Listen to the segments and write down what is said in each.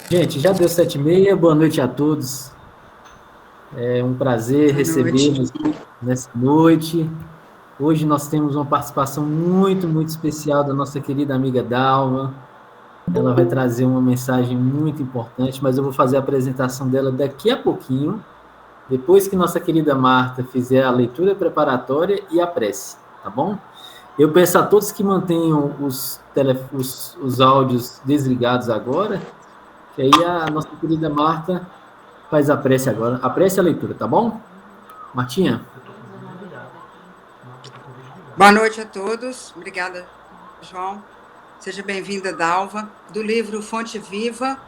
Gente, já deu 7h30, boa noite a todos. É um prazer Boa noite. recebê-los nessa noite. Hoje nós temos uma participação muito, muito especial da nossa querida amiga Dalva. Ela vai trazer uma mensagem muito importante, mas eu vou fazer a apresentação dela daqui a pouquinho, depois que nossa querida Marta fizer a leitura preparatória e a prece, tá bom? Eu peço a todos que mantenham os áudios desligados agora, que aí a nossa querida Marta faz a prece agora. A prece e a leitura, tá bom? Martinha? Boa noite a todos. Obrigada, João. Seja bem-vinda, Dalva, do livro Fonte Viva,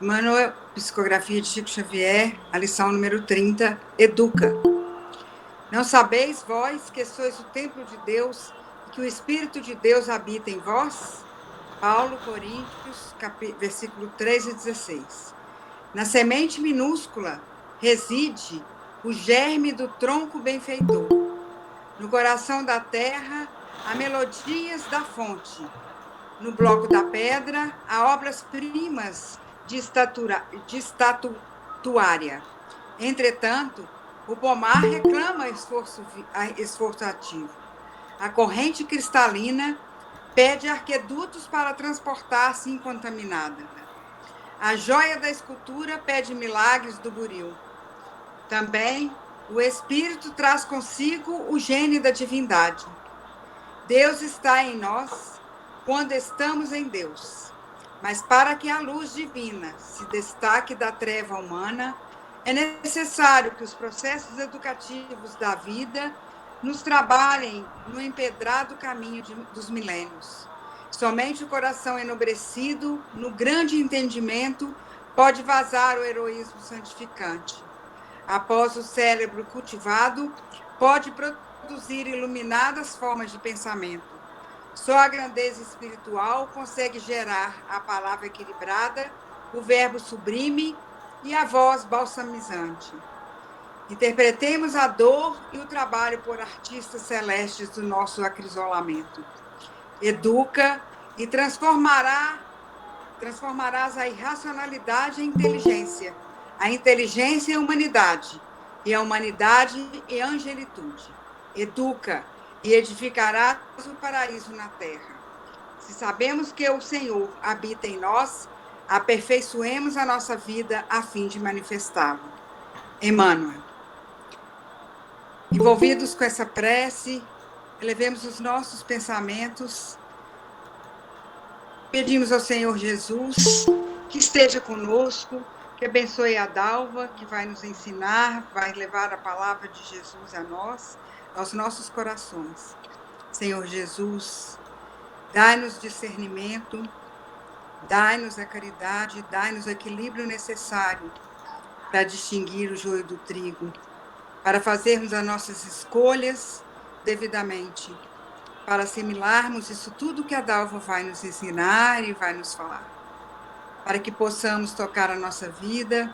Manuel, Psicografia de Chico Xavier, a lição número 30, Educa. Não sabeis vós que sois o templo de Deus e que o Espírito de Deus habita em vós? Paulo, Coríntios, versículo 3 e 16. Na semente minúscula reside o germe do tronco benfeitor. No coração da terra, há melodias da fonte. No bloco da pedra, há obras-primas de estatuária. Entretanto, o pomar reclama esforço ativo. A corrente cristalina pede arquedutos para transportar-se incontaminada. A joia da escultura pede milagres do buril. Também o Espírito traz consigo o gene da divindade. Deus está em nós quando estamos em Deus. Mas para que a luz divina se destaque da treva humana, é necessário que os processos educativos da vida nos trabalhem no empedrado caminho dos milênios. Somente o coração enobrecido, no grande entendimento, pode vazar o heroísmo santificante. Após o cérebro cultivado, pode produzir iluminadas formas de pensamento. Só a grandeza espiritual consegue gerar a palavra equilibrada, o verbo sublime e a voz balsamizante. Interpretemos a dor e o trabalho por artistas celestes do nosso acrisolamento. Educa e transformarás a irracionalidade em inteligência, a inteligência em humanidade, e a humanidade em angelitude. Educa e edificarás o paraíso na terra. Se sabemos que o Senhor habita em nós, aperfeiçoemos a nossa vida a fim de manifestá-lo. Emmanuel. Envolvidos com essa prece, elevemos os nossos pensamentos, pedimos ao Senhor Jesus que esteja conosco, que abençoe a Dalva, que vai nos ensinar, vai levar a palavra de Jesus a nós, aos nossos corações. Senhor Jesus, dai-nos discernimento, dai-nos a caridade, dai-nos o equilíbrio necessário para distinguir o joio do trigo, para fazermos as nossas escolhas devidamente, para assimilarmos isso tudo que a Dalva vai nos ensinar e vai nos falar, para que possamos tocar a nossa vida,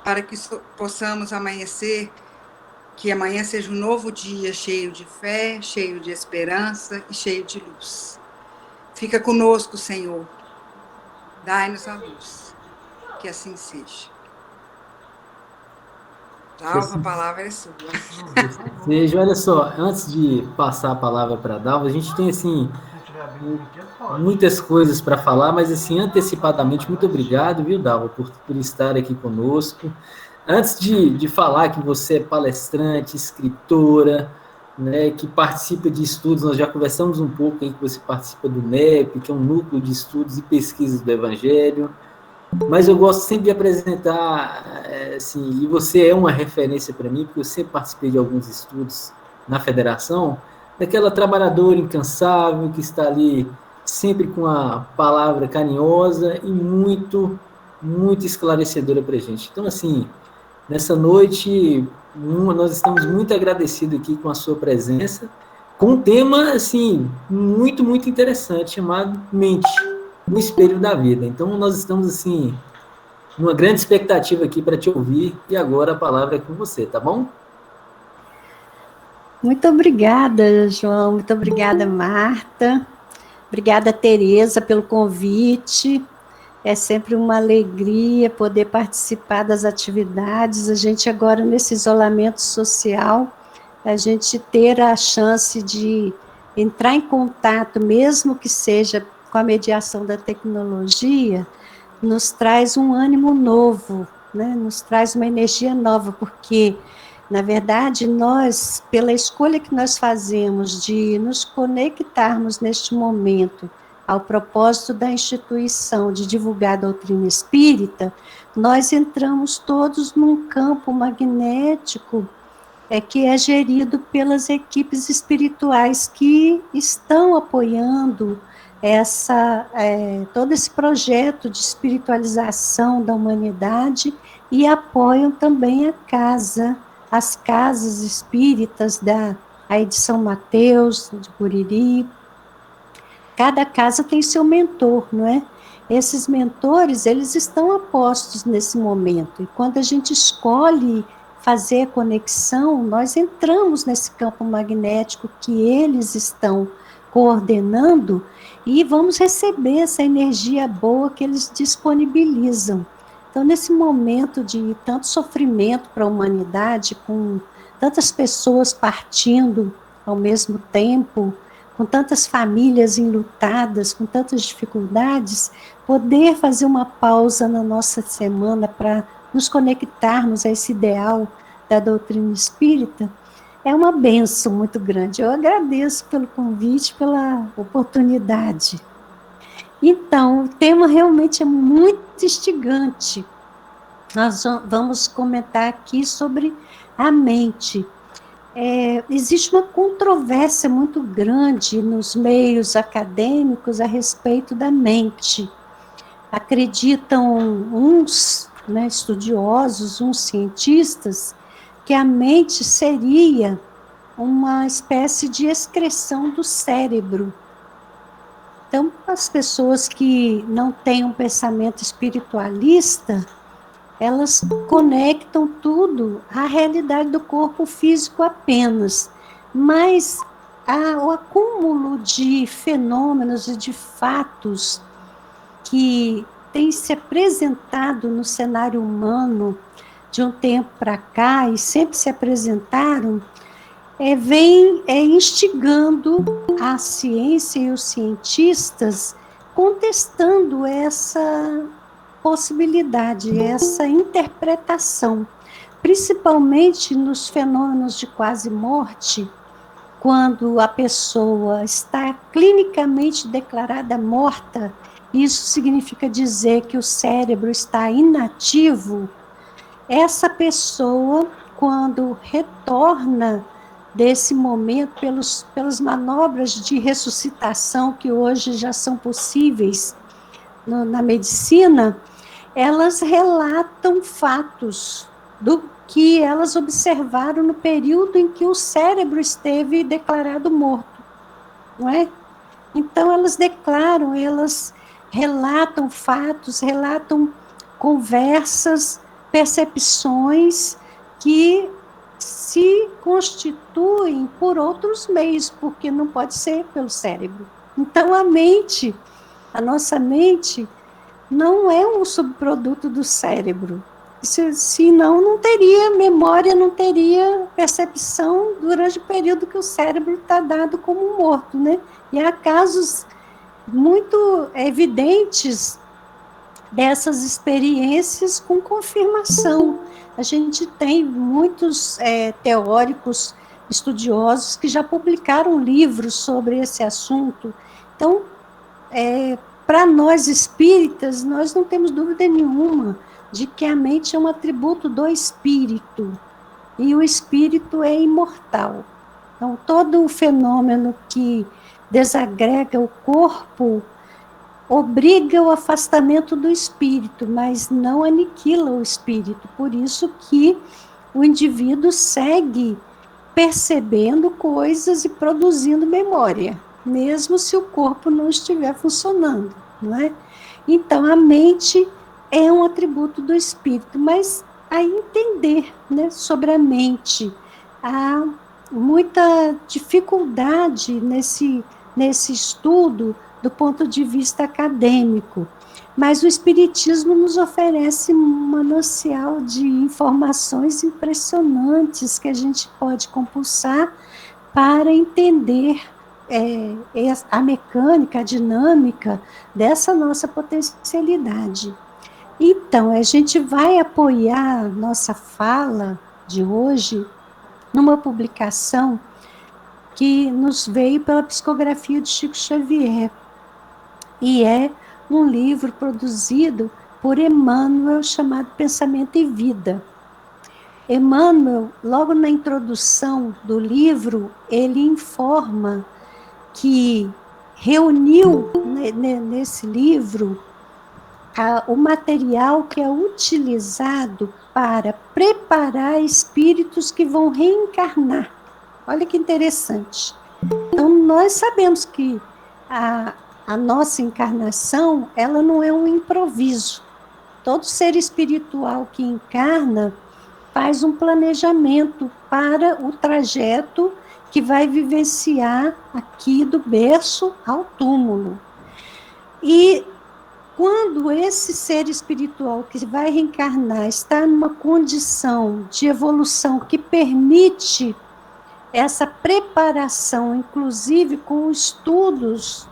para que possamos amanhecer, que amanhã seja um novo dia cheio de fé, cheio de esperança e cheio de luz. Fica conosco, Senhor, dai-nos a luz, que assim seja. Dalva, a palavra é sua. Seja, olha só, antes de passar a palavra para a Dalva, a gente tem, assim, muitas coisas para falar, mas, assim, antecipadamente, muito obrigado, viu, Dalva, por estar aqui conosco. Antes de falar que você é palestrante, escritora, né, que participa de estudos, nós já conversamos um pouco aí que você participa do NEP, que é um núcleo de estudos e pesquisas do Evangelho, mas eu gosto sempre de apresentar, assim, e você é uma referência para mim, porque eu sempre participei de alguns estudos na federação, daquela trabalhadora incansável que está ali sempre com a palavra carinhosa e muito, muito esclarecedora para a gente. Então, assim, nessa noite, nós estamos muito agradecidos aqui com a sua presença, com um tema, assim, muito, muito interessante, chamado Mente, o espelho da vida. Então, nós estamos, assim, numa grande expectativa aqui para te ouvir, e agora a palavra é com você, tá bom? Muito obrigada, João, muito obrigada, Marta, obrigada, Tereza, pelo convite. É sempre uma alegria poder participar das atividades. A gente agora, nesse isolamento social, a gente ter a chance de entrar em contato, mesmo que seja com a mediação da tecnologia, nos traz um ânimo novo, né? Nos traz uma energia nova, porque, na verdade, nós, pela escolha que nós fazemos de nos conectarmos neste momento ao propósito da instituição de divulgar a doutrina espírita, nós entramos todos num campo magnético que é gerido pelas equipes espirituais que estão apoiando todo esse projeto de espiritualização da humanidade e apoiam também as casas espíritas aí de São Mateus, de Buriri. Cada casa tem seu mentor, não é? Esses mentores, eles estão apostos nesse momento. E quando a gente escolhe fazer a conexão, nós entramos nesse campo magnético que eles estão coordenando e vamos receber essa energia boa que eles disponibilizam. Então, nesse momento de tanto sofrimento para a humanidade, com tantas pessoas partindo ao mesmo tempo, com tantas famílias enlutadas, com tantas dificuldades, poder fazer uma pausa na nossa semana para nos conectarmos a esse ideal da doutrina espírita, é uma bênção muito grande. Eu agradeço pelo convite, pela oportunidade. Então, o tema realmente é muito instigante. Nós vamos comentar aqui sobre a mente. Existe uma controvérsia muito grande nos meios acadêmicos a respeito da mente. Acreditam uns, né, estudiosos, uns cientistas, que a mente seria uma espécie de excreção do cérebro. Então, as pessoas que não têm um pensamento espiritualista, elas conectam tudo à realidade do corpo físico apenas, mas o acúmulo de fenômenos e de fatos que tem se apresentado no cenário humano de um tempo para cá, e sempre se apresentaram, vem instigando a ciência e os cientistas contestando essa possibilidade, essa interpretação, principalmente nos fenômenos de quase morte, quando a pessoa está clinicamente declarada morta, isso significa dizer que o cérebro está inativo. Essa pessoa, quando retorna desse momento, pelas manobras de ressuscitação que hoje já são possíveis na medicina, elas relatam fatos do que elas observaram no período em que o cérebro esteve declarado morto, não é? Então, elas declaram, elas relatam fatos, relatam conversas, percepções que se constituem por outros meios, porque não pode ser pelo cérebro. Então, a nossa mente, não é um subproduto do cérebro. Senão, não teria memória, não teria percepção durante o período que o cérebro está dado como morto, né? E há casos muito evidentes dessas experiências com confirmação. A gente tem muitos teóricos estudiosos que já publicaram livros sobre esse assunto. Então, para nós espíritas, nós não temos dúvida nenhuma de que a mente é um atributo do espírito, e o espírito é imortal. Então, todo o fenômeno que desagrega o corpo obriga o afastamento do espírito, mas não aniquila o espírito. Por isso que o indivíduo segue percebendo coisas e produzindo memória, mesmo se o corpo não estiver funcionando, não é? Então, a mente é um atributo do espírito, mas a entender, né, sobre a mente, há muita dificuldade nesse estudo do ponto de vista acadêmico. Mas o Espiritismo nos oferece um manancial de informações impressionantes que a gente pode compulsar para entender a mecânica, a dinâmica dessa nossa potencialidade. Então, a gente vai apoiar nossa fala de hoje numa publicação que nos veio pela psicografia de Chico Xavier, e é um livro produzido por Emmanuel, chamado Pensamento e Vida. Emmanuel, logo na introdução do livro, ele informa que reuniu nesse livro o material que é utilizado para preparar espíritos que vão reencarnar. Olha que interessante. Então, nós sabemos que a nossa encarnação, ela não é um improviso. Todo ser espiritual que encarna faz um planejamento para o trajeto que vai vivenciar aqui do berço ao túmulo. E quando esse ser espiritual que vai reencarnar está numa condição de evolução que permite essa preparação, inclusive com estudos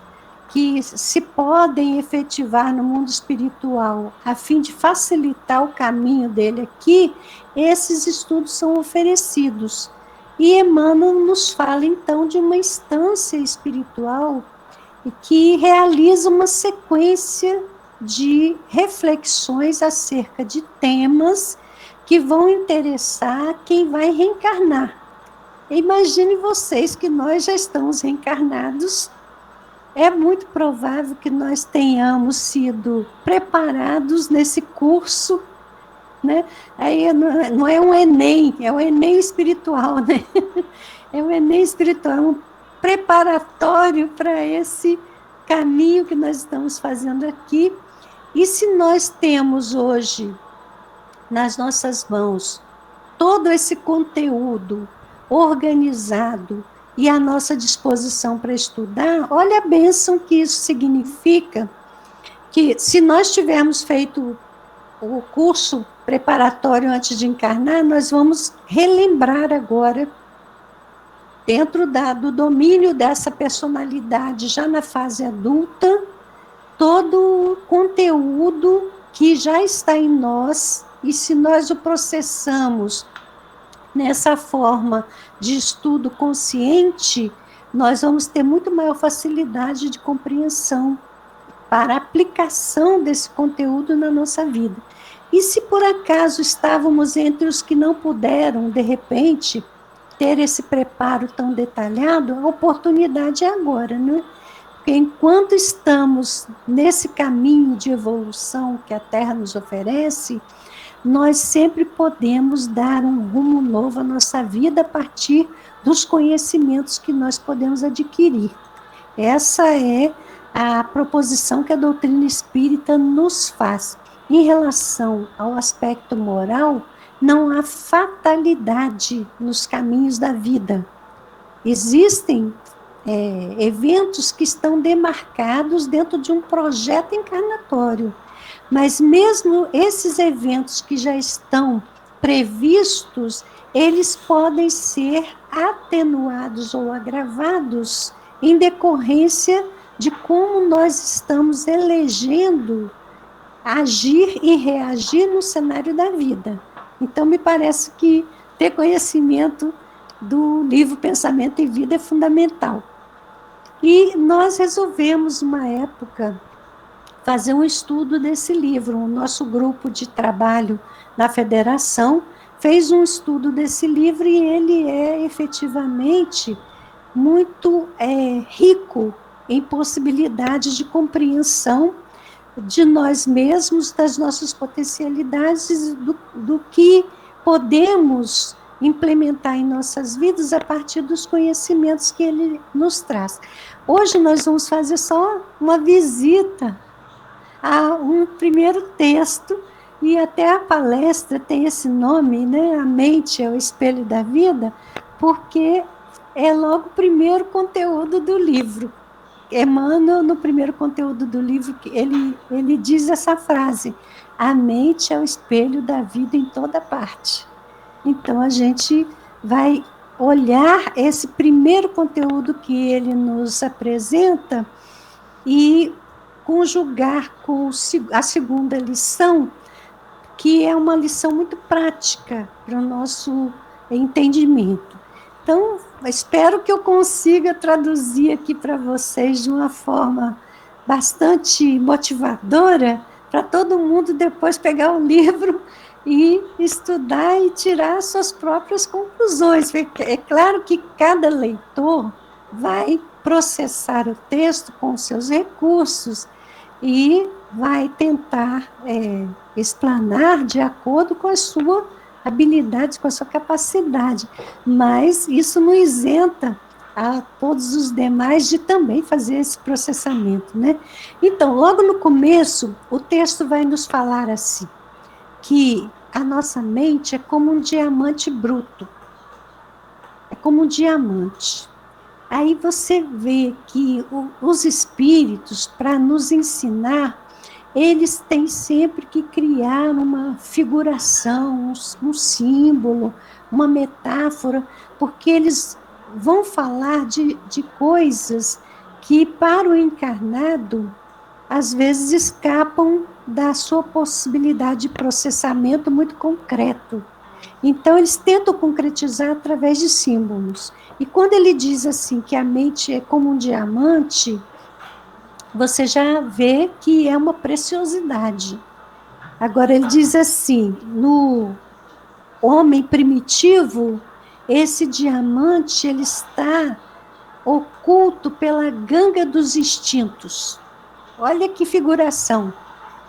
que se podem efetivar no mundo espiritual, a fim de facilitar o caminho dele aqui, esses estudos são oferecidos. E Emmanuel nos fala, então, de uma instância espiritual que realiza uma sequência de reflexões acerca de temas que vão interessar quem vai reencarnar. Imagine vocês que nós já estamos reencarnados. É muito provável que nós tenhamos sido preparados nesse curso, né? Aí não é um Enem, é o Enem espiritual, né? É o Enem espiritual, um preparatório para esse caminho que nós estamos fazendo aqui. E se nós temos hoje nas nossas mãos todo esse conteúdo organizado e à nossa disposição para estudar, olha a bênção que isso significa, que se nós tivermos feito o curso preparatório antes de encarnar, nós vamos relembrar agora, dentro do domínio dessa personalidade, já na fase adulta, todo o conteúdo que já está em nós, e se nós o processamos nessa forma de estudo consciente, nós vamos ter muito maior facilidade de compreensão para a aplicação desse conteúdo na nossa vida. E se por acaso estávamos entre os que não puderam, de repente, ter esse preparo tão detalhado, a oportunidade é agora, né? Porque enquanto estamos nesse caminho de evolução que a Terra nos oferece, nós sempre podemos dar um rumo novo à nossa vida a partir dos conhecimentos que nós podemos adquirir. Essa é a proposição que a doutrina espírita nos faz. Em relação ao aspecto moral, não há fatalidade nos caminhos da vida. Existem eventos que estão demarcados dentro de um projeto encarnatório. Mas mesmo esses eventos que já estão previstos, eles podem ser atenuados ou agravados em decorrência de como nós estamos elegendo agir e reagir no cenário da vida. Então, me parece que ter conhecimento do livro Pensamento e Vida é fundamental. E nós resolvemos, uma época, fazer um estudo desse livro. O nosso grupo de trabalho na federação fez um estudo desse livro e ele é efetivamente muito rico em possibilidades de compreensão de nós mesmos, das nossas potencialidades, do que podemos implementar em nossas vidas a partir dos conhecimentos que ele nos traz. Hoje nós vamos fazer só uma visita a um primeiro texto, e até a palestra tem esse nome, né? A mente é o espelho da vida, porque é logo o primeiro conteúdo do livro. Emmanuel, no primeiro conteúdo do livro, ele diz essa frase: a mente é o espelho da vida em toda parte. Então, a gente vai olhar esse primeiro conteúdo que ele nos apresenta e conjugar com a segunda lição, que é uma lição muito prática para o nosso entendimento. Então, espero que eu consiga traduzir aqui para vocês de uma forma bastante motivadora, para todo mundo depois pegar o livro e estudar e tirar suas próprias conclusões. É claro que cada leitor vai processar o texto com seus recursos e vai tentar explanar de acordo com a sua habilidade, com a sua capacidade, mas isso não isenta a todos os demais de também fazer esse processamento, né? Então, logo no começo, o texto vai nos falar assim, que a nossa mente é como um diamante bruto, é como um diamante. Aí você vê que os espíritos, para nos ensinar, eles têm sempre que criar uma figuração, um símbolo, uma metáfora, porque eles vão falar de coisas que, para o encarnado, às vezes escapam da sua possibilidade de processamento muito concreto. Então, eles tentam concretizar através de símbolos. E quando ele diz assim que a mente é como um diamante, você já vê que é uma preciosidade. Agora, ele diz assim, no homem primitivo, esse diamante ele está oculto pela ganga dos instintos. Olha que figuração,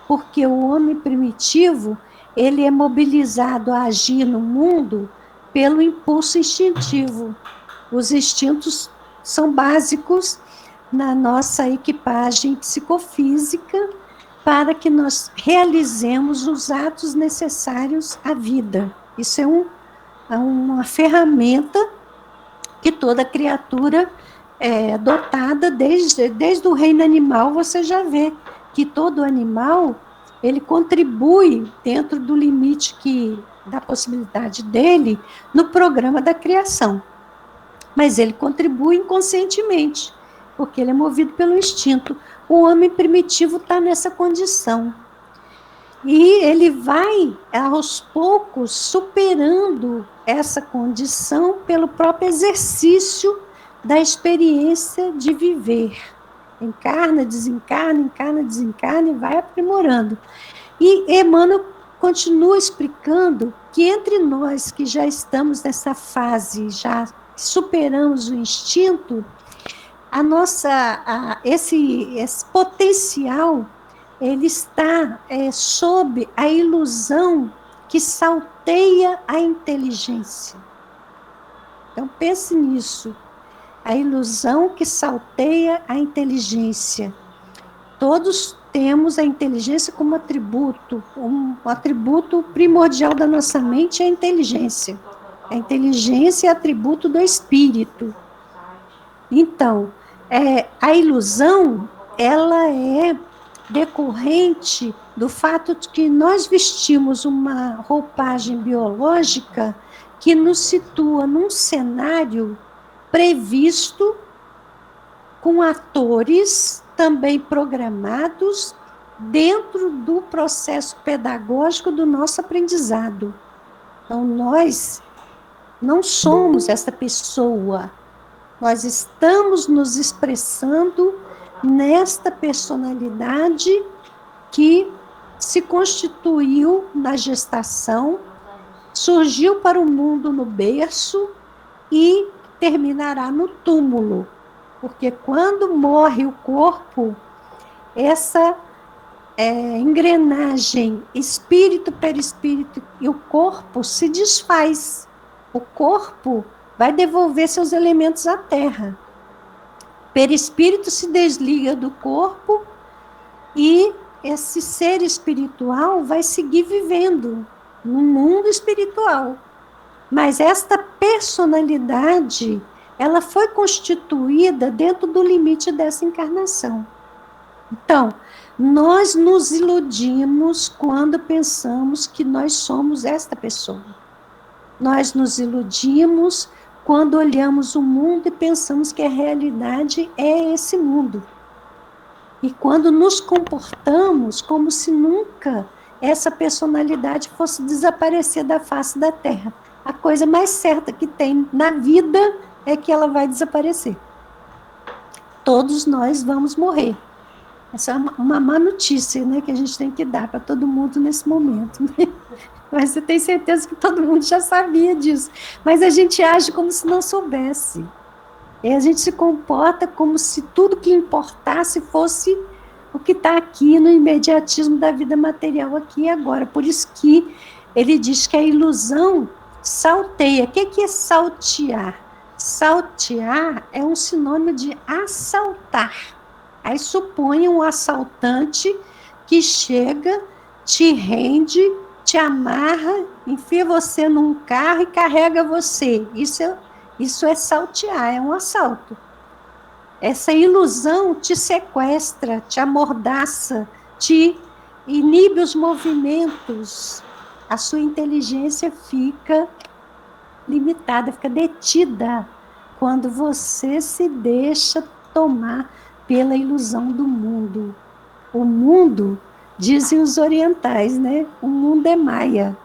porque o homem primitivo, ele é mobilizado a agir no mundo pelo impulso instintivo. Os instintos são básicos na nossa equipagem psicofísica para que nós realizemos os atos necessários à vida. Isso é uma ferramenta que toda criatura é dotada, desde o reino animal, você já vê que todo animal, ele contribui dentro do limite da possibilidade dele no programa da criação. Mas ele contribui inconscientemente, porque ele é movido pelo instinto. O homem primitivo está nessa condição. E ele vai, aos poucos, superando essa condição pelo próprio exercício da experiência de viver. Encarna, desencarna e vai aprimorando. E Emmanuel continua explicando que entre nós que já estamos nessa fase, já superamos o instinto, esse potencial, ele está sob a ilusão que salteia a inteligência. Então, pense nisso. A ilusão que salteia a inteligência. Todos temos a inteligência como atributo. Um atributo primordial da nossa mente é a inteligência. A inteligência é atributo do espírito. Então, a ilusão, ela é decorrente do fato de que nós vestimos uma roupagem biológica que nos situa num cenário previsto, com atores também programados dentro do processo pedagógico do nosso aprendizado. Então, nós não somos essa pessoa, nós estamos nos expressando nesta personalidade que se constituiu na gestação, surgiu para o mundo no berço e terminará no túmulo, porque quando morre o corpo, essa engrenagem espírito, perispírito e o corpo se desfaz. O corpo vai devolver seus elementos à terra. Perispírito se desliga do corpo e esse ser espiritual vai seguir vivendo no mundo espiritual. Mas esta personalidade ela foi constituída dentro do limite dessa encarnação. Então, nós nos iludimos quando pensamos que nós somos esta pessoa. Nós nos iludimos quando olhamos o mundo e pensamos que a realidade é esse mundo. E quando nos comportamos como se nunca essa personalidade fosse desaparecer da face da Terra. A coisa mais certa que tem na vida é que ela vai desaparecer. Todos nós vamos morrer. Essa é uma má notícia, né, que a gente tem que dar para todo mundo nesse momento. Né? Mas você tem certeza que todo mundo já sabia disso. Mas a gente age como se não soubesse. E a gente se comporta como se tudo que importasse fosse o que está aqui no imediatismo da vida material aqui e agora. Por isso que ele diz que a ilusão salteia. O que é saltear? Saltear é um sinônimo de assaltar. Aí suponha um assaltante que chega, te rende, te amarra, enfia você num carro e carrega você. Isso é saltear, é um assalto. Essa ilusão te sequestra, te amordaça, te inibe os movimentos. A sua inteligência fica limitada, fica detida quando você se deixa tomar pela ilusão do mundo. O mundo, dizem os orientais, né? O mundo é Maia.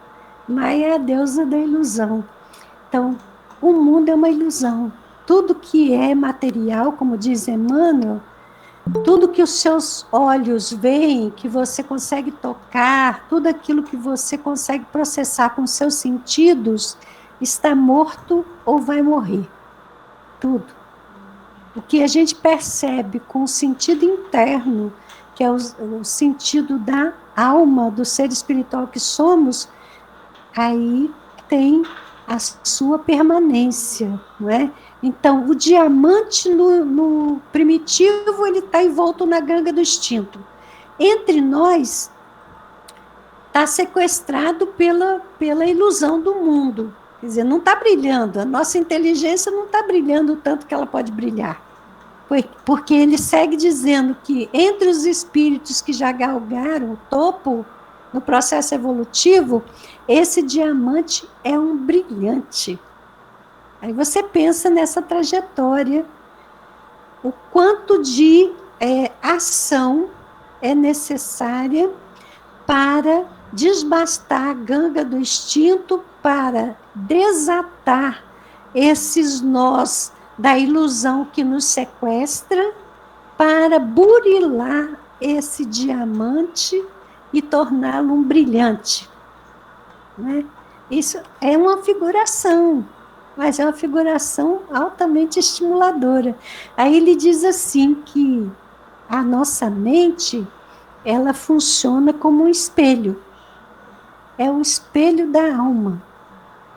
Maia é a deusa da ilusão. Então, o mundo é uma ilusão. Tudo que é material, como diz Emmanuel, tudo que os seus olhos veem, que você consegue tocar, tudo aquilo que você consegue processar com seus sentidos, está morto ou vai morrer. Tudo. O que a gente percebe com o sentido interno, que é o sentido da alma, do ser espiritual que somos, aí tem a sua permanência, não é? Então, o diamante no primitivo, ele está envolto na ganga do instinto. Entre nós, está sequestrado pela ilusão do mundo. Quer dizer, não está brilhando, a nossa inteligência não está brilhando o tanto que ela pode brilhar. Porque ele segue dizendo que entre os espíritos que já galgaram o topo no processo evolutivo, esse diamante é um brilhante. Aí você pensa nessa trajetória, o quanto de ação é necessária para desbastar a ganga do instinto, para desatar esses nós da ilusão que nos sequestra, para burilar esse diamante e torná-lo um brilhante. Né? Isso é uma figuração, mas é uma figuração altamente estimuladora. Aí ele diz assim que a nossa mente, ela funciona como um espelho. É o espelho da alma.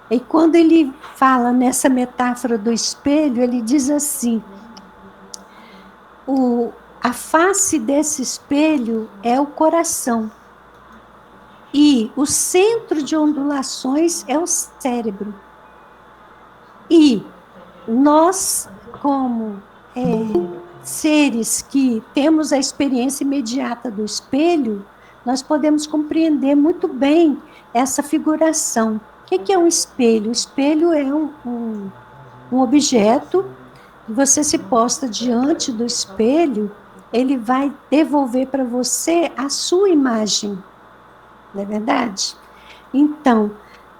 E quando ele fala nessa metáfora do espelho, ele diz assim, a face desse espelho é o coração. E o centro de ondulações é o cérebro. E nós, como seres que temos a experiência imediata do espelho, nós podemos compreender muito bem essa figuração. O que é um espelho? O espelho é um objeto, você se posta diante do espelho, ele vai devolver para você a sua imagem. Não é verdade? Então,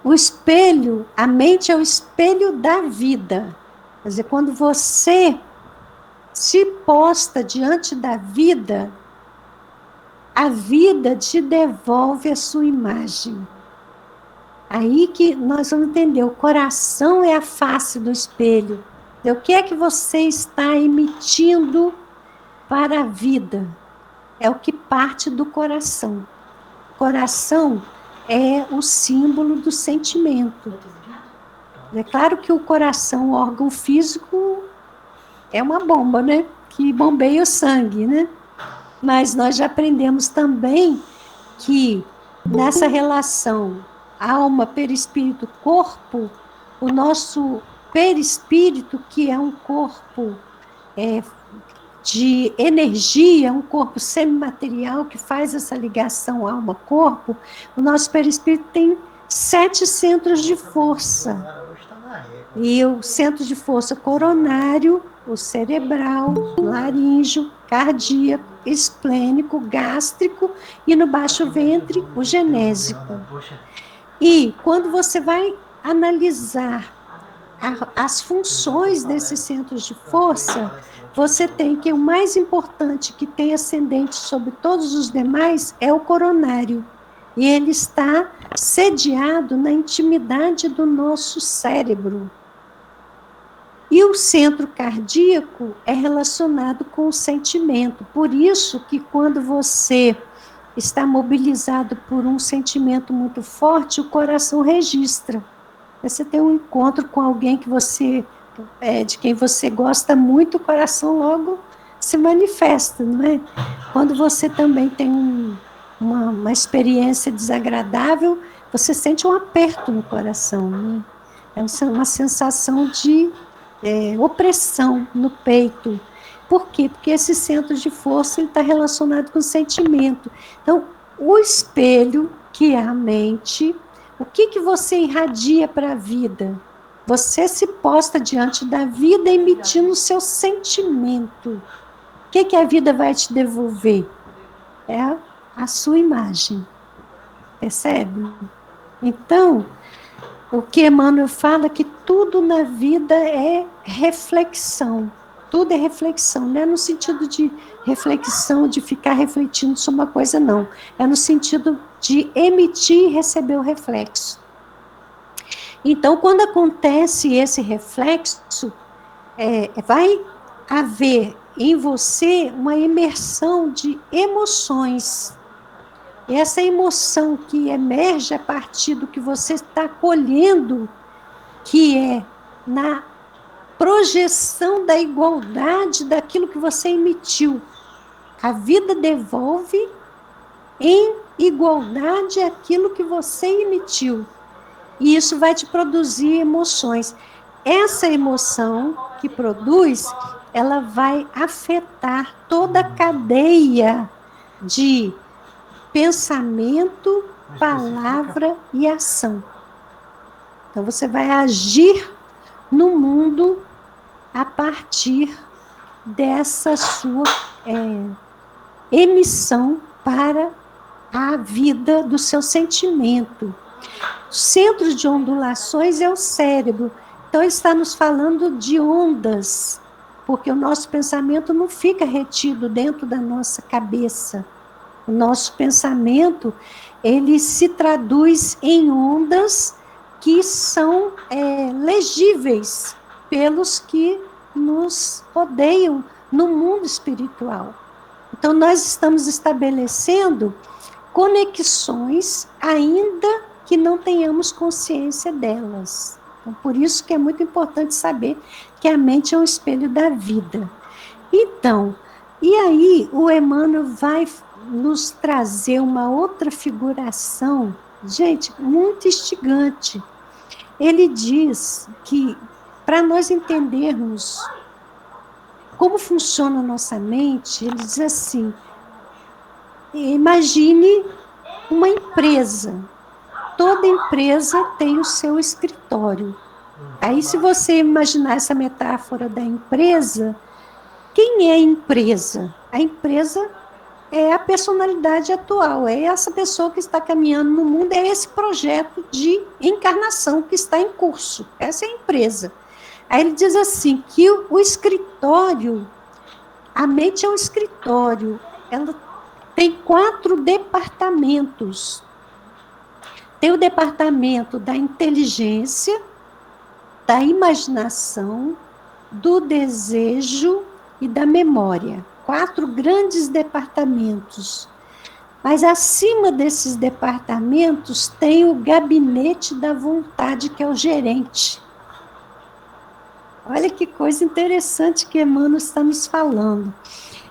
o espelho, a mente é o espelho da vida. Quer dizer, quando você se posta diante da vida, a vida te devolve a sua imagem. Aí que nós vamos entender, o coração é a face do espelho. O que é que você está emitindo para a vida? É o que parte do coração. Coração é o símbolo do sentimento. É claro que o coração, o órgão físico, é uma bomba, né? Que bombeia o sangue, né? Mas nós já aprendemos também que nessa relação alma, perispírito, corpo, perispírito, que é um corpo de energia, um corpo semimaterial que faz essa ligação alma-corpo, o nosso perispírito tem 7 centros de força. E o centro de força coronário, o cerebral, laríngeo, cardíaco, esplênico, gástrico e no baixo ventre, o genésico. E quando você vai analisar as funções desses centros de força, você tem que o mais importante, que tem ascendente sobre todos os demais, é o coronário. E ele está sediado na intimidade do nosso cérebro. E o centro cardíaco é relacionado com o sentimento. Por isso que quando você está mobilizado por um sentimento muito forte, o coração registra. Você tem um encontro com alguém que de quem você gosta muito, o coração logo se manifesta, não é? Quando você também tem uma experiência desagradável, você sente um aperto no coração, né? É uma sensação de opressão no peito. Por quê? Porque esse centro de força está relacionado com o sentimento. Então, o espelho, que é a mente, o que você irradia para a vida? Você se posta diante da vida emitindo o seu sentimento. O que a vida vai te devolver? É a sua imagem. Percebe? Então, o que Emmanuel fala é que tudo na vida é reflexão. Tudo é reflexão. Não é no sentido de reflexão, de ficar refletindo sobre uma coisa, não. É no sentido de emitir e receber o reflexo. Então, quando acontece esse reflexo, vai haver em você uma imersão de emoções. E essa emoção que emerge a partir do que você está colhendo, que é na projeção da igualdade daquilo que você emitiu. A vida devolve em igualdade aquilo que você emitiu. E isso vai te produzir emoções. Essa emoção que produz, ela vai afetar toda a cadeia de pensamento, palavra e ação. Então, você vai agir no mundo a partir dessa sua emissão para a vida do seu sentimento. Centros de ondulações é o cérebro. Então, ele está nos falando de ondas, porque o nosso pensamento não fica retido dentro da nossa cabeça. O nosso pensamento, ele se traduz em ondas que são legíveis pelos que nos rodeiam no mundo espiritual. Então, nós estamos estabelecendo conexões, ainda que não tenhamos consciência delas. Então, por isso que é muito importante saber que a mente é um espelho da vida. Então, e aí o Emmanuel vai nos trazer uma outra figuração, gente, muito instigante. Ele diz que, para nós entendermos como funciona a nossa mente, ele diz assim: imagine uma empresa. Toda empresa tem o seu escritório. Aí, se você imaginar essa metáfora da empresa, quem é a empresa? A empresa é a personalidade atual, é essa pessoa que está caminhando no mundo, é esse projeto de encarnação que está em curso. Essa é a empresa. Aí ele diz assim, que o escritório, a mente é um escritório, ela tem 4 departamentos. Tem o departamento da inteligência, da imaginação, do desejo e da memória. 4 grandes departamentos. Mas acima desses departamentos tem o gabinete da vontade, que é o gerente. Olha que coisa interessante que Emmanuel está nos falando.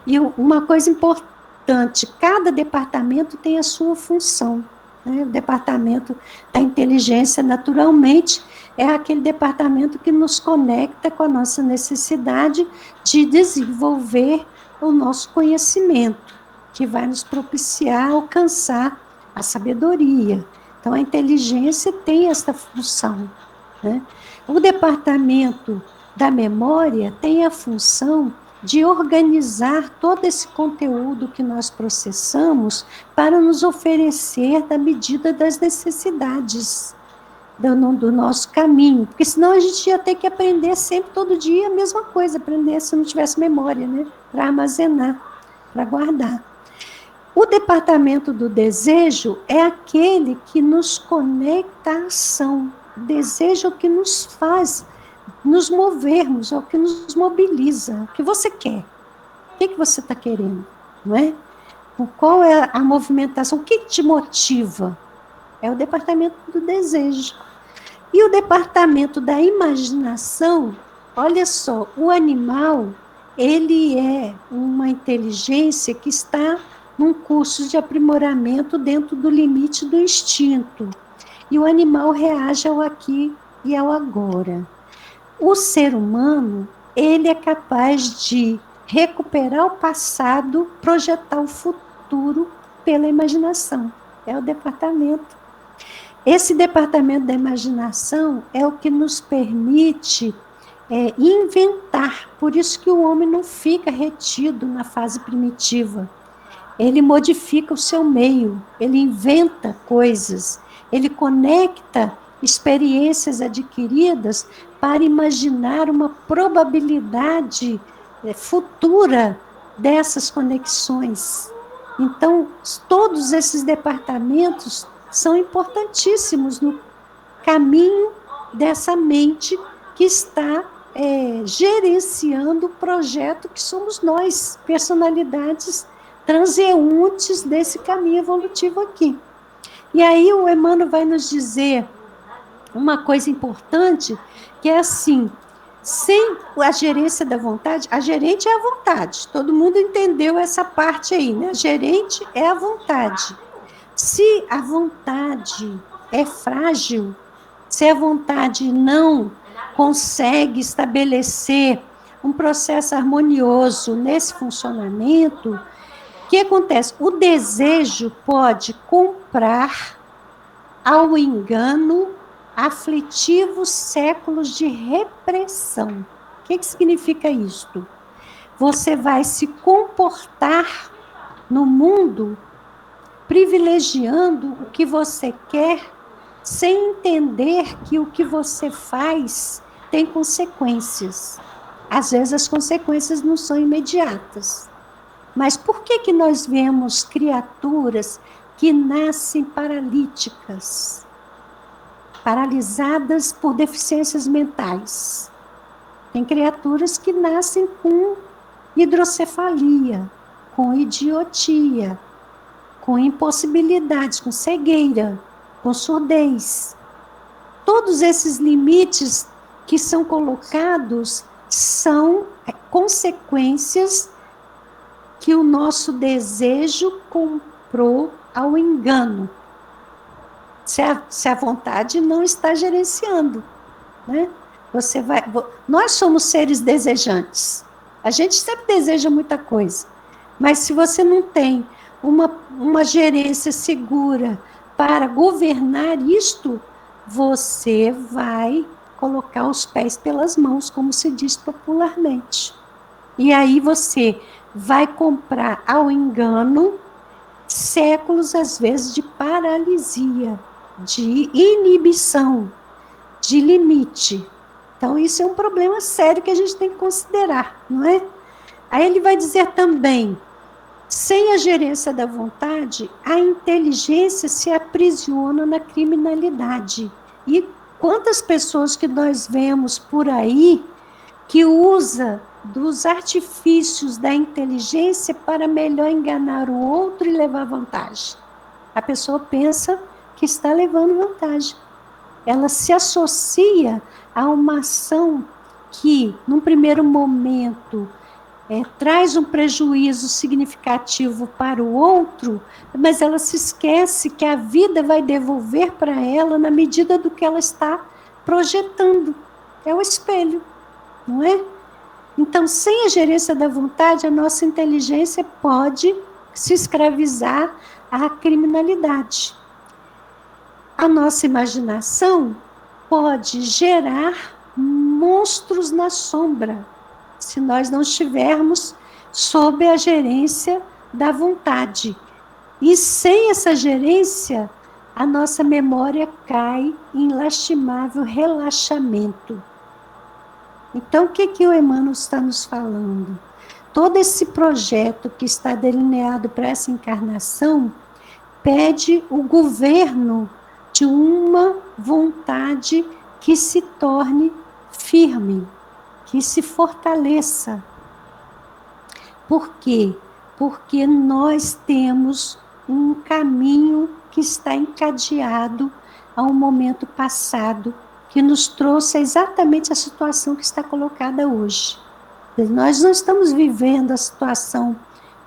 E uma coisa importante, cada departamento tem a sua função. né? O departamento da inteligência, naturalmente, é aquele departamento que nos conecta com a nossa necessidade de desenvolver o nosso conhecimento, que vai nos propiciar alcançar a sabedoria. Então, a inteligência tem essa função, né? O departamento da memória tem a função de organizar todo esse conteúdo que nós processamos para nos oferecer da medida das necessidades do nosso caminho, porque senão a gente ia ter que aprender sempre, todo dia, a mesma coisa, aprender se não tivesse memória, né? Para armazenar, para guardar. O departamento do desejo é aquele que nos conecta à ação. O desejo é o que nos faz nos movermos, é o que nos mobiliza, o que você quer. O que você está querendo, não é? Qual é a movimentação, o que te motiva? É o departamento do desejo. E o departamento da imaginação, olha só, o animal, ele é uma inteligência que está num curso de aprimoramento dentro do limite do instinto. E o animal reage ao aqui e ao agora. O ser humano, ele é capaz de recuperar o passado, projetar o futuro pela imaginação. É o departamento. Esse departamento da imaginação é o que nos permite inventar. Por isso que o homem não fica retido na fase primitiva. Ele modifica o seu meio, ele inventa coisas, ele conecta experiências adquiridas para imaginar uma probabilidade futura dessas conexões. Então, todos esses departamentos são importantíssimos no caminho dessa mente que está gerenciando o projeto que somos nós, personalidades transeuntes desse caminho evolutivo aqui. E aí o Emmanuel vai nos dizer uma coisa importante, que é assim, sem a gerência da vontade, a gerente é a vontade, todo mundo entendeu essa parte aí, né? A gerente é a vontade. Se a vontade é frágil, se a vontade não consegue estabelecer um processo harmonioso nesse funcionamento, o que acontece? O desejo pode comprar ao engano aflitivos séculos de repressão. O que significa isto? Você vai se comportar no mundo privilegiando o que você quer, sem entender que o que você faz tem consequências. Às vezes as consequências não são imediatas. Mas por que nós vemos criaturas que nascem paralíticas, paralisadas por deficiências mentais? Tem criaturas que nascem com hidrocefalia, com idiotia, com impossibilidades, com cegueira, com surdez. Todos esses limites que são colocados são consequências que o nosso desejo comprou ao engano. Se a vontade não está gerenciando, né? Nós somos seres desejantes. A gente sempre deseja muita coisa. Mas se você não tem uma gerência segura para governar isto, você vai colocar os pés pelas mãos, como se diz popularmente. E aí você vai comprar ao engano séculos, às vezes, de paralisia, de inibição, de limite. Então, isso é um problema sério que a gente tem que considerar, não é? Aí ele vai dizer também, sem a gerência da vontade, a inteligência se aprisiona na criminalidade. E quantas pessoas que nós vemos por aí que usa dos artifícios da inteligência para melhor enganar o outro e levar vantagem. A pessoa pensa que está levando vantagem. Ela se associa a uma ação que, num primeiro momento, traz um prejuízo significativo para o outro, mas ela se esquece que a vida vai devolver para ela na medida do que ela está projetando. É o espelho, não é? Então, sem a gerência da vontade, a nossa inteligência pode se escravizar à criminalidade. A nossa imaginação pode gerar monstros na sombra, se nós não estivermos sob a gerência da vontade. E sem essa gerência, a nossa memória cai em lastimável relaxamento. Então, o que o Emmanuel está nos falando? Todo esse projeto que está delineado para essa encarnação pede o governo de uma vontade que se torne firme, que se fortaleça. Por quê? Porque nós temos um caminho que está encadeado a um momento passado que nos trouxe exatamente a situação que está colocada hoje. Nós não estamos vivendo a situação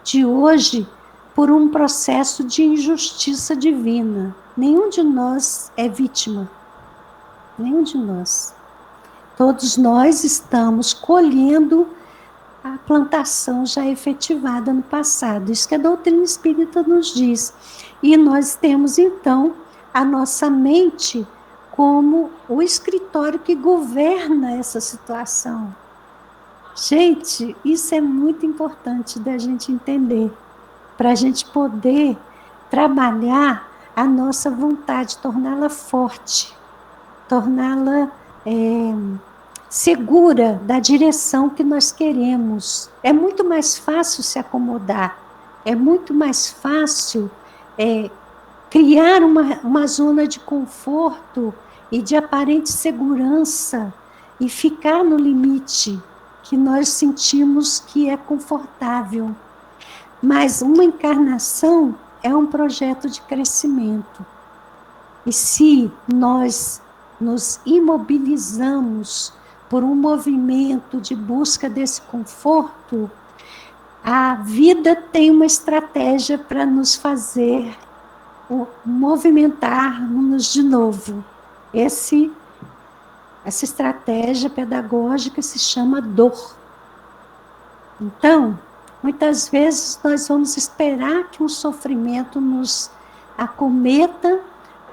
de hoje por um processo de injustiça divina. Nenhum de nós é vítima. Nenhum de nós. Todos nós estamos colhendo a plantação já efetivada no passado. Isso que a doutrina espírita nos diz. E nós temos, então, a nossa mente como o escritório que governa essa situação. Gente, isso é muito importante da gente entender, para a gente poder trabalhar a nossa vontade, torná-la forte, torná-la segura da direção que nós queremos. É muito mais fácil se acomodar, é muito mais fácil criar uma zona de conforto e de aparente segurança e ficar no limite que nós sentimos que é confortável. Mas uma encarnação é um projeto de crescimento. E se nós nos imobilizamos por um movimento de busca desse conforto, a vida tem uma estratégia para nos fazer movimentar-nos de novo. Essa estratégia pedagógica se chama dor. Então, muitas vezes nós vamos esperar que um sofrimento nos acometa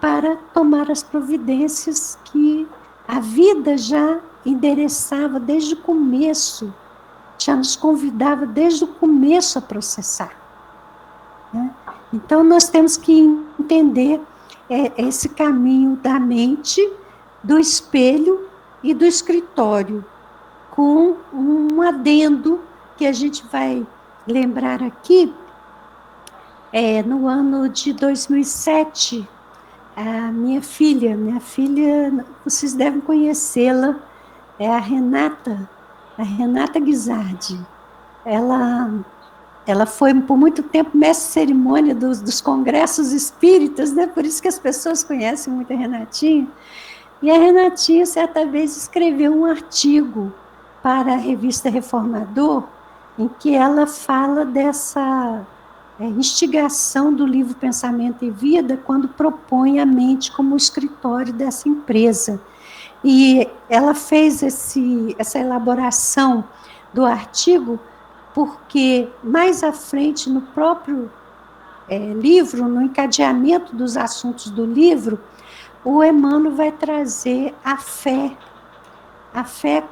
para tomar as providências que a vida já endereçava desde o começo, já nos convidava desde o começo a processar. Né? Então, nós temos que entender esse caminho da mente, do espelho e do escritório, com um adendo que a gente vai lembrar aqui. No ano de 2007, a minha filha, vocês devem conhecê-la, é a Renata Guizardi. Ela foi por muito tempo mestre de cerimônia dos congressos espíritas, né? Por isso que as pessoas conhecem muito a Renatinha. E a Renatinha, certa vez, escreveu um artigo para a revista Reformador, em que ela fala dessa instigação do livro Pensamento e Vida, quando propõe a mente como escritório dessa empresa. E ela fez essa elaboração do artigo porque, mais à frente, no próprio livro, no encadeamento dos assuntos do livro, o Emmanuel vai trazer a fé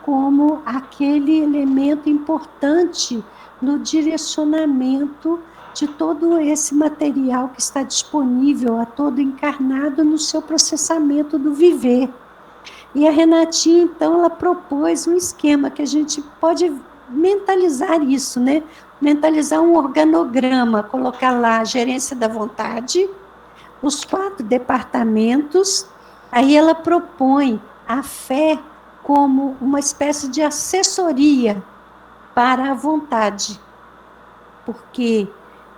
como aquele elemento importante no direcionamento de todo esse material que está disponível a todo encarnado no seu processamento do viver. E a Renatinha, então, ela propôs um esquema que a gente pode mentalizar isso, né? Mentalizar um organograma, colocar lá a gerência da vontade, os 4 departamentos, aí ela propõe a fé como uma espécie de assessoria para a vontade. Porque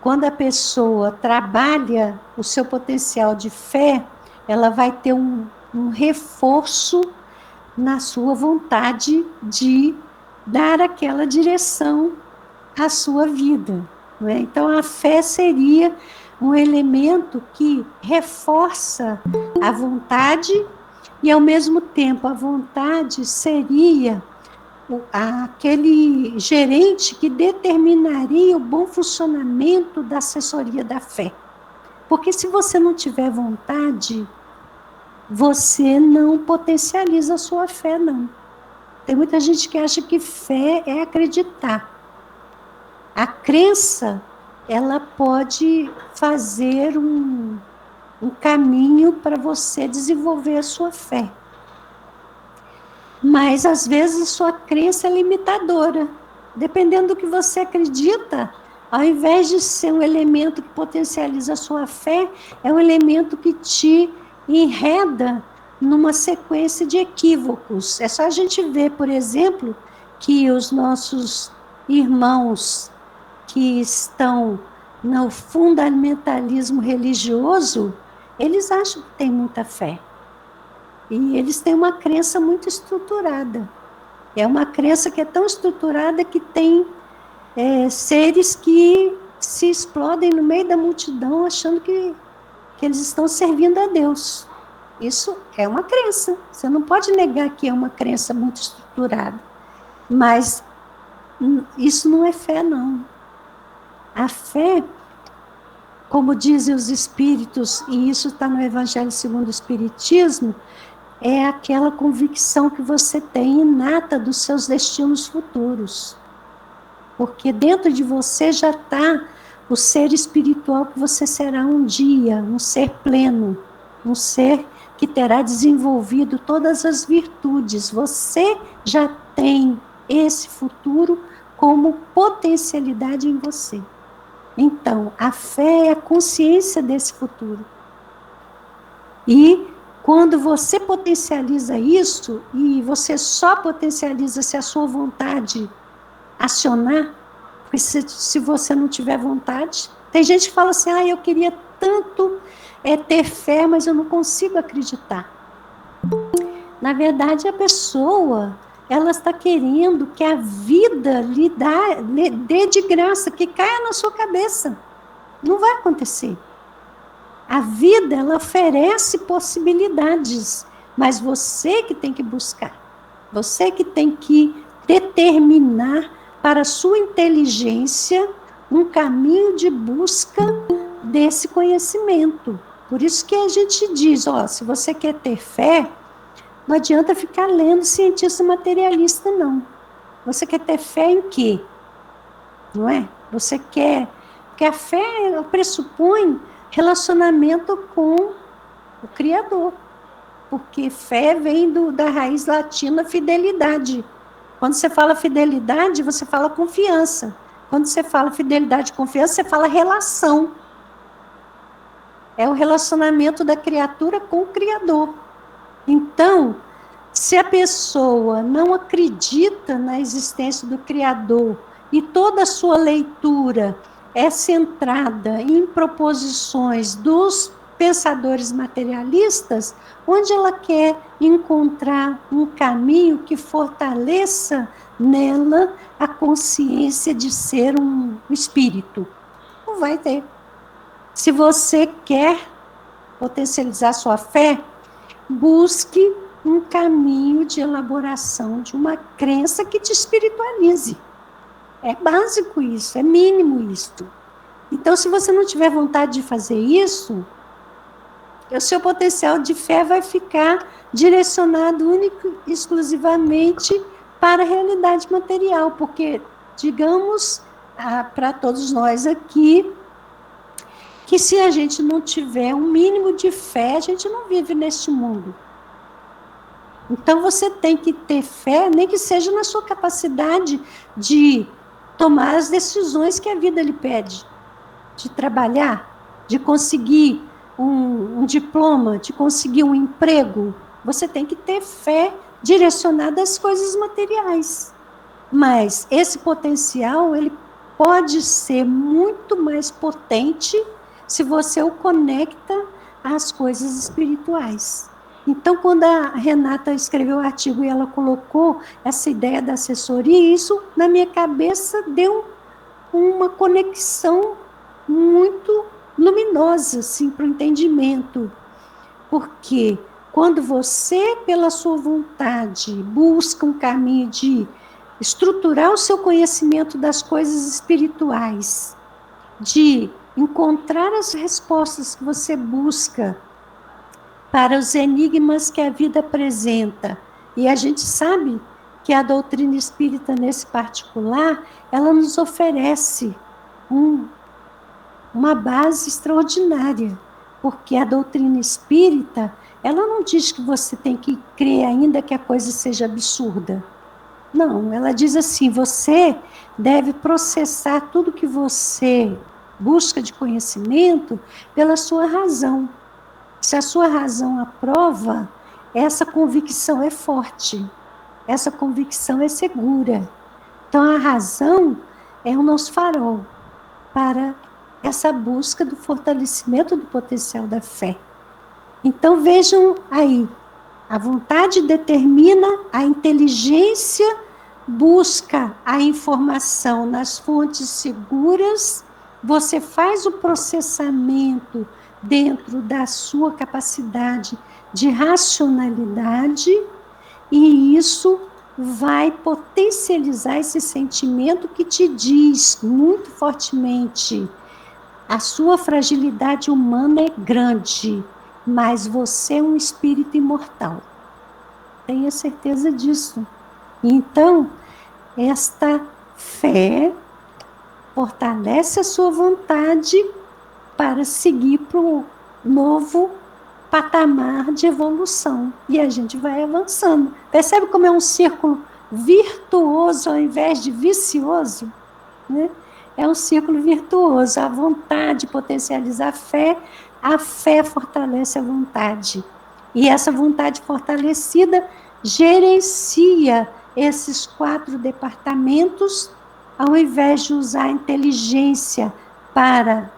quando a pessoa trabalha o seu potencial de fé, ela vai ter um reforço na sua vontade de dar aquela direção a sua vida. Não é? Então, a fé seria um elemento que reforça a vontade e, ao mesmo tempo, a vontade seria aquele gerente que determinaria o bom funcionamento da assessoria da fé. Porque se você não tiver vontade, você não potencializa a sua fé, não. Tem muita gente que acha que fé é acreditar. A crença, ela pode fazer um caminho para você desenvolver a sua fé. Mas, às vezes, a sua crença é limitadora. Dependendo do que você acredita, ao invés de ser um elemento que potencializa a sua fé, é um elemento que te enreda numa sequência de equívocos. É só a gente ver, por exemplo, que os nossos irmãos que estão no fundamentalismo religioso, eles acham que têm muita fé. E eles têm uma crença muito estruturada. É uma crença que é tão estruturada que tem seres que se explodem no meio da multidão achando que eles estão servindo a Deus. Isso é uma crença. Você não pode negar que é uma crença muito estruturada. Mas isso não é fé, não. A fé, como dizem os espíritos, e isso está no Evangelho segundo o Espiritismo, é aquela convicção que você tem inata dos seus destinos futuros. Porque dentro de você já está o ser espiritual que você será um dia, um ser pleno, um ser que terá desenvolvido todas as virtudes. Você já tem esse futuro como potencialidade em você. Então, a fé é a consciência desse futuro. E quando você potencializa isso, e você só potencializa se a sua vontade acionar, porque se você não tiver vontade, tem gente que fala assim, eu queria tanto ter fé, mas eu não consigo acreditar. Na verdade, a pessoa, ela está querendo que a vida lhe dê de graça, que caia na sua cabeça. Não vai acontecer. A vida, ela oferece possibilidades, mas você que tem que buscar, você que tem que determinar para a sua inteligência um caminho de busca desse conhecimento. Por isso que a gente diz, se você quer ter fé, não adianta ficar lendo cientista materialista, não. Você quer ter fé em quê? Não é? Você quer... Porque a fé pressupõe relacionamento com o Criador. Porque fé vem da raiz latina fidelidade. Quando você fala fidelidade, você fala confiança. Quando você fala fidelidade e confiança, você fala relação. É o relacionamento da criatura com o Criador. Então, se a pessoa não acredita na existência do Criador e toda a sua leitura é centrada em proposições dos pensadores materialistas, onde ela quer encontrar um caminho que fortaleça nela a consciência de ser um espírito. Não vai ter. Se você quer potencializar sua fé, busque um caminho de elaboração de uma crença que te espiritualize. É básico isso, é mínimo isso. Então, se você não tiver vontade de fazer isso, o seu potencial de fé vai ficar direcionado único e exclusivamente para a realidade material, porque, digamos, para todos nós aqui, que se a gente não tiver um mínimo de fé, a gente não vive neste mundo. Então, você tem que ter fé, nem que seja na sua capacidade de tomar as decisões que a vida lhe pede, de trabalhar, de conseguir um diploma, de conseguir um emprego. Você tem que ter fé direcionada às coisas materiais. Mas esse potencial, ele pode ser muito mais potente se você o conecta às coisas espirituais. Então, quando a Renata escreveu o artigo e ela colocou essa ideia da assessoria, isso na minha cabeça deu uma conexão muito luminosa, assim, para o entendimento. Porque quando você, pela sua vontade, busca um caminho de estruturar o seu conhecimento das coisas espirituais, de encontrar as respostas que você busca para os enigmas que a vida apresenta. E a gente sabe que a doutrina espírita, nesse particular, ela nos oferece uma base extraordinária, porque a doutrina espírita, ela não diz que você tem que crer ainda que a coisa seja absurda. Não, ela diz assim, você deve processar tudo que você busca de conhecimento pela sua razão. Se a sua razão aprova, essa convicção é forte, essa convicção é segura. Então, a razão é o nosso farol para essa busca do fortalecimento do potencial da fé. Então, vejam aí, a vontade determina, a inteligência busca a informação nas fontes seguras, você faz o processamento dentro da sua capacidade de racionalidade, e isso vai potencializar esse sentimento que te diz muito fortemente: a sua fragilidade humana é grande, mas você é um espírito imortal. Tenha certeza disso. Então, esta fé fortalece a sua vontade para seguir para o novo patamar de evolução. E a gente vai avançando. Percebe como é um círculo virtuoso ao invés de vicioso? Né? É um círculo virtuoso. A vontade potencializa a fé fortalece a vontade. E essa vontade fortalecida gerencia esses 4 departamentos, ao invés de usar a inteligência para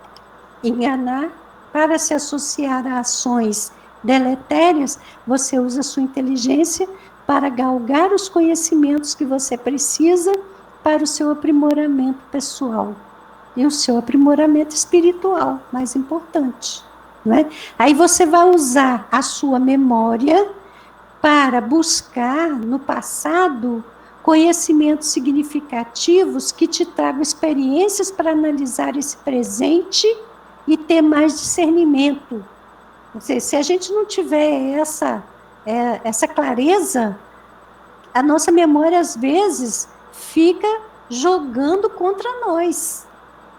enganar, para se associar a ações deletérias, você usa a sua inteligência para galgar os conhecimentos que você precisa para o seu aprimoramento pessoal e o seu aprimoramento espiritual, mais importante. Não é? Aí você vai usar a sua memória para buscar no passado conhecimentos significativos que te tragam experiências para analisar esse presente e ter mais discernimento. Se a gente não tiver essa clareza, a nossa memória, às vezes, fica jogando contra nós.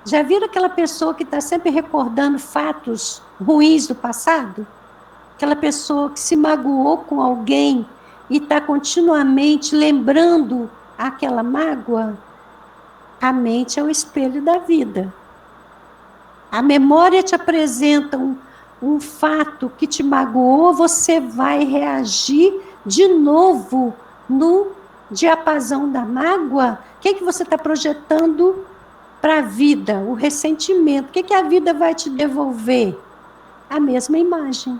Já viram aquela pessoa que está sempre recordando fatos ruins do passado? Aquela pessoa que se magoou com alguém e está continuamente lembrando aquela mágoa? A mente é o espelho da vida. A memória te apresenta um fato que te magoou, você vai reagir de novo no diapasão da mágoa. O que você está projetando para a vida? O ressentimento. O que a vida vai te devolver? A mesma imagem.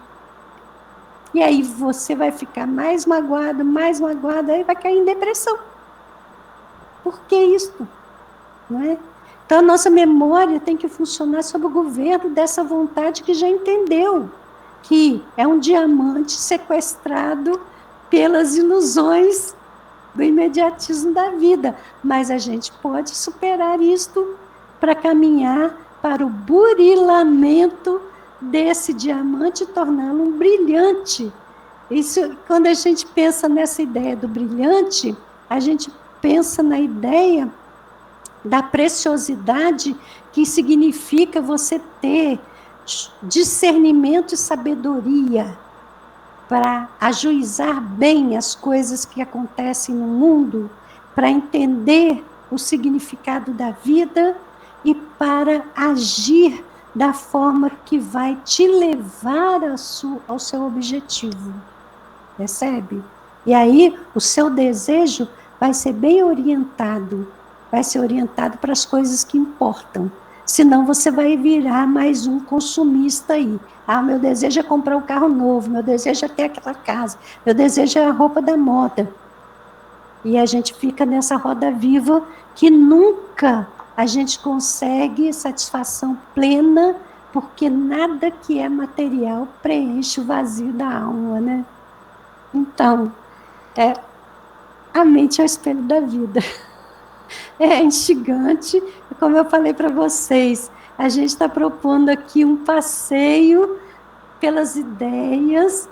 E aí você vai ficar mais magoado, aí vai cair em depressão. Por que isso? Não é? Então, a nossa memória tem que funcionar sob o governo dessa vontade que já entendeu que é um diamante sequestrado pelas ilusões do imediatismo da vida. Mas a gente pode superar isto para caminhar para o burilamento desse diamante e torná-lo um brilhante. Isso, quando a gente pensa nessa ideia do brilhante, a gente pensa na ideia da preciosidade que significa você ter discernimento e sabedoria para ajuizar bem as coisas que acontecem no mundo, para entender o significado da vida e para agir da forma que vai te levar ao seu objetivo. Percebe? E aí o seu desejo vai ser bem orientado, vai ser orientado para as coisas que importam. Senão você vai virar mais um consumista aí. Ah, meu desejo é comprar um carro novo, meu desejo é ter aquela casa, meu desejo é a roupa da moda. E a gente fica nessa roda viva que nunca a gente consegue satisfação plena, porque nada que é material preenche o vazio da alma, né? Então, a mente é o espelho da vida. É instigante, como eu falei para vocês, a gente está propondo aqui um passeio pelas ideias,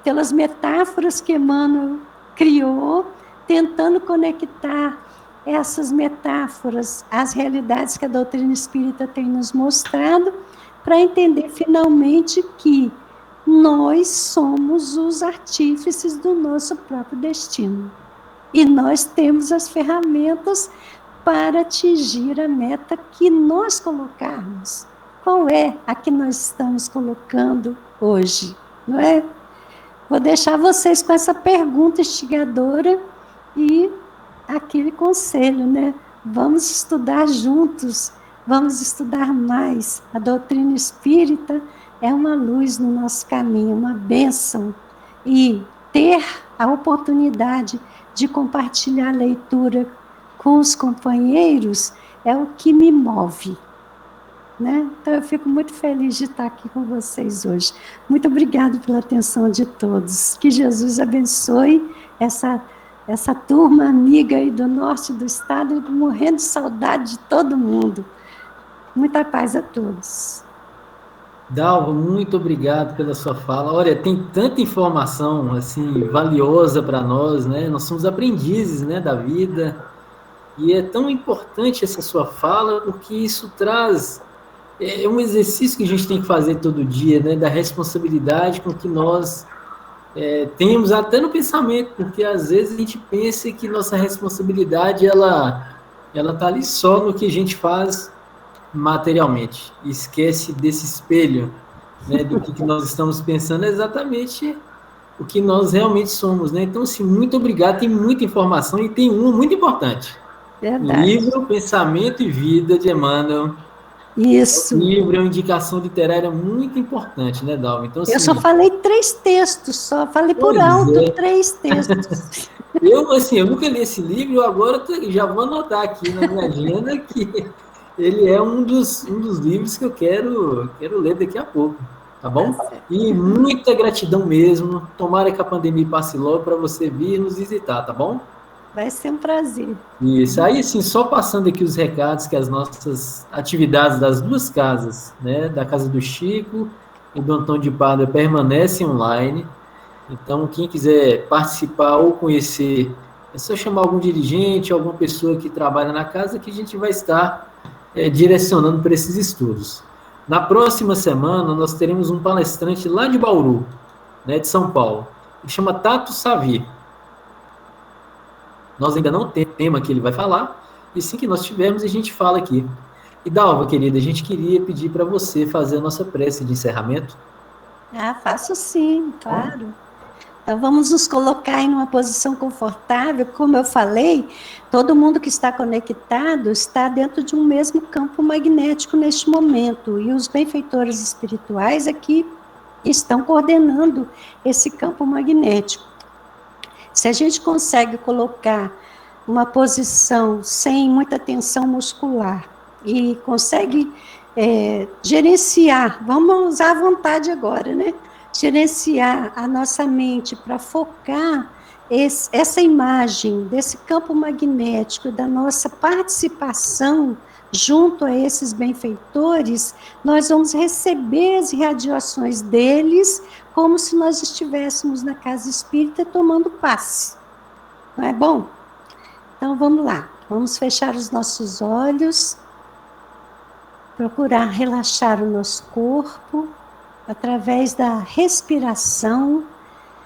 pelas metáforas que Emmanuel criou, tentando conectar essas metáforas às realidades que a doutrina espírita tem nos mostrado, para entender finalmente que nós somos os artífices do nosso próprio destino. E nós temos as ferramentas para atingir a meta que nós colocarmos. Qual é a que nós estamos colocando hoje? Não é? Vou deixar vocês com essa pergunta instigadora e aquele conselho, né? Vamos estudar juntos, vamos estudar mais. A doutrina espírita é uma luz no nosso caminho, uma bênção. E ter a oportunidade de compartilhar a leitura com os companheiros é o que me move, né? Então, eu fico muito feliz de estar aqui com vocês hoje. Muito obrigada pela atenção de todos. Que Jesus abençoe essa turma amiga aí do norte do estado, morrendo de saudade de todo mundo. Muita paz a todos. Dalva, muito obrigado pela sua fala. Olha, tem tanta informação assim valiosa para nós, né? Nós somos aprendizes, né, da vida. E é tão importante essa sua fala, porque isso traz um exercício que a gente tem que fazer todo dia, né, da responsabilidade com que nós temos até no pensamento, porque às vezes a gente pensa que nossa responsabilidade ela tá ali só no que a gente faz materialmente, esquece desse espelho, né, do que nós estamos pensando, é exatamente o que nós realmente somos, né? Então, assim, muito obrigado, tem muita informação e tem uma muito importante. Verdade. Livro Pensamento e Vida, de Emmanuel. Isso. O livro é uma indicação literária muito importante, né, Dalva? Então, assim, eu só falei 3 textos, só falei por alto 3 textos. Eu nunca li esse livro, eu agora já vou anotar aqui na minha agenda que ele é um dos livros que eu quero ler daqui a pouco, tá bom? E muita gratidão mesmo. Tomara que a pandemia passe logo para você vir nos visitar, tá bom? Vai ser um prazer. Isso. Aí, assim, só passando aqui os recados que as nossas atividades das 2 casas, né, da Casa do Chico e do Antônio de Pádua, permanecem online. Então, quem quiser participar ou conhecer, é só chamar algum dirigente, alguma pessoa que trabalha na casa, que a gente vai estar direcionando para esses estudos. Na próxima semana, nós teremos um palestrante lá de Bauru, né, de São Paulo. Ele chama Tato Savi. Nós ainda não temos tema que ele vai falar, e assim que nós tivermos, a gente fala aqui. E Dalva, querida, a gente queria pedir para você fazer a nossa prece de encerramento. Faço sim, claro. Então, vamos nos colocar em uma posição confortável. Como eu falei, todo mundo que está conectado está dentro de um mesmo campo magnético neste momento. E os benfeitores espirituais aqui estão coordenando esse campo magnético. Se a gente consegue colocar uma posição sem muita tensão muscular e consegue gerenciar, vamos usar a vontade agora, né? Gerenciar a nossa mente para focar essa imagem desse campo magnético, da nossa participação junto a esses benfeitores, nós vamos receber as irradiações deles como se nós estivéssemos na casa espírita tomando passe. Não é bom? Então, vamos lá. Vamos fechar os nossos olhos, procurar relaxar o nosso corpo. Através da respiração,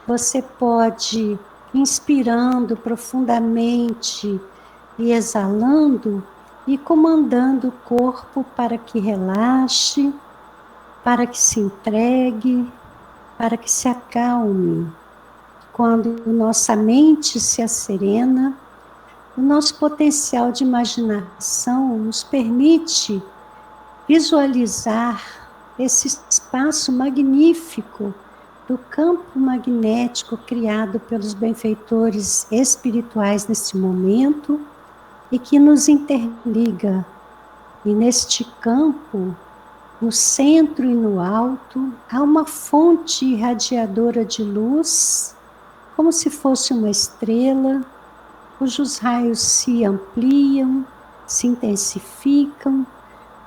você pode, inspirando profundamente e exalando, e comandando o corpo para que relaxe, para que se entregue, para que se acalme. Quando nossa mente se asserena, o nosso potencial de imaginação nos permite visualizar esse espaço magnífico do campo magnético criado pelos benfeitores espirituais neste momento, e que nos interliga. E neste campo, no centro e no alto, há uma fonte irradiadora de luz, como se fosse uma estrela, cujos raios se ampliam, se intensificam,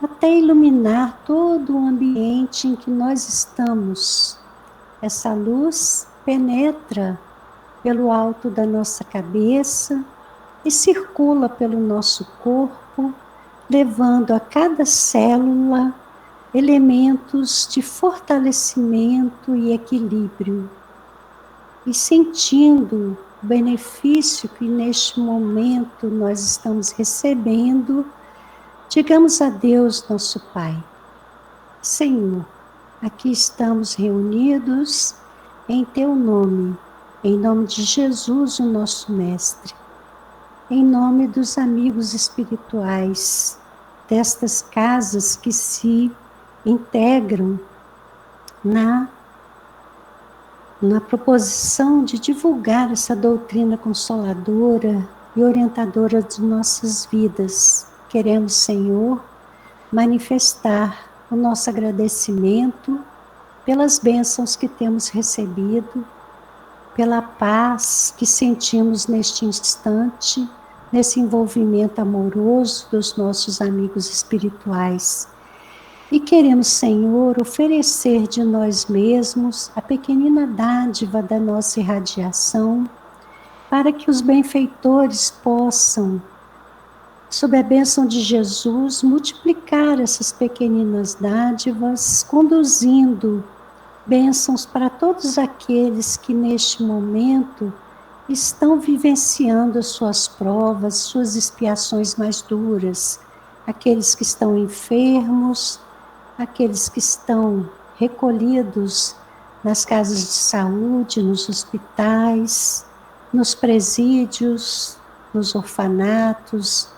até iluminar todo o ambiente em que nós estamos. Essa luz penetra pelo alto da nossa cabeça e circula pelo nosso corpo, levando a cada célula elementos de fortalecimento e equilíbrio. E sentindo o benefício que neste momento nós estamos recebendo, digamos a Deus, nosso Pai: Senhor, aqui estamos reunidos em Teu nome, em nome de Jesus, o nosso Mestre, em nome dos amigos espirituais, destas casas que se integram na proposição de divulgar essa doutrina consoladora e orientadora de nossas vidas. Queremos, Senhor, manifestar o nosso agradecimento pelas bênçãos que temos recebido, pela paz que sentimos neste instante, nesse envolvimento amoroso dos nossos amigos espirituais. E queremos, Senhor, oferecer de nós mesmos a pequenina dádiva da nossa irradiação, para que os benfeitores possam, sob a bênção de Jesus, multiplicar essas pequeninas dádivas, conduzindo bênçãos para todos aqueles que neste momento estão vivenciando as suas provas, suas expiações mais duras, aqueles que estão enfermos, aqueles que estão recolhidos nas casas de saúde, nos hospitais, nos presídios, nos orfanatos,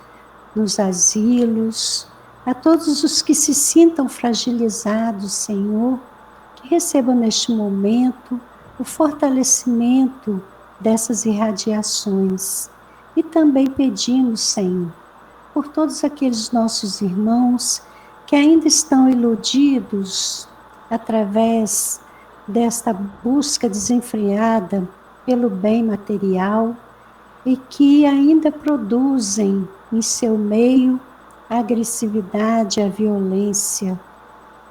nos asilos, a todos os que se sintam fragilizados, Senhor, que recebam neste momento o fortalecimento dessas irradiações. E também pedimos, Senhor, por todos aqueles nossos irmãos que ainda estão iludidos através desta busca desenfreada pelo bem material e que ainda produzem em seu meio a agressividade, a violência,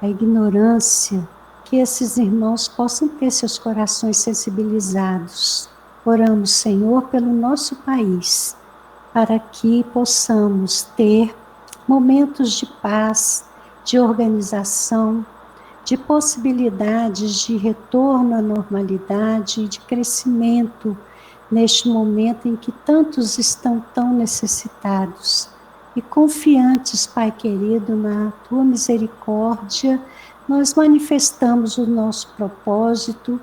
a ignorância, que esses irmãos possam ter seus corações sensibilizados. Oramos, Senhor, pelo nosso país, para que possamos ter momentos de paz, de organização, de possibilidades de retorno à normalidade, de crescimento neste momento em que tantos estão tão necessitados. E confiantes, Pai querido, na Tua misericórdia, nós manifestamos o nosso propósito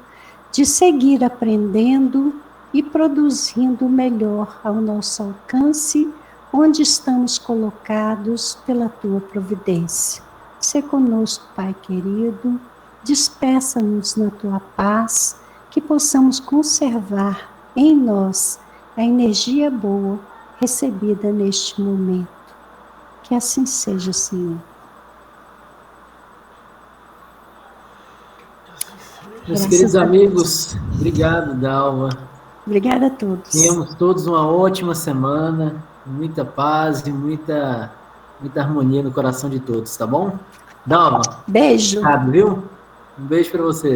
de seguir aprendendo e produzindo o melhor ao nosso alcance, onde estamos colocados pela Tua providência. Sê conosco, Pai querido, despeça-nos na Tua paz, que possamos conservar em nós a energia boa recebida neste momento. Que assim seja, Senhor. Meus queridos amigos, obrigado, Dalva. Obrigada a todos. Tenhamos todos uma ótima semana, muita paz e muita harmonia no coração de todos, tá bom? Dalva. Beijo. Obrigado, viu? Um beijo para você.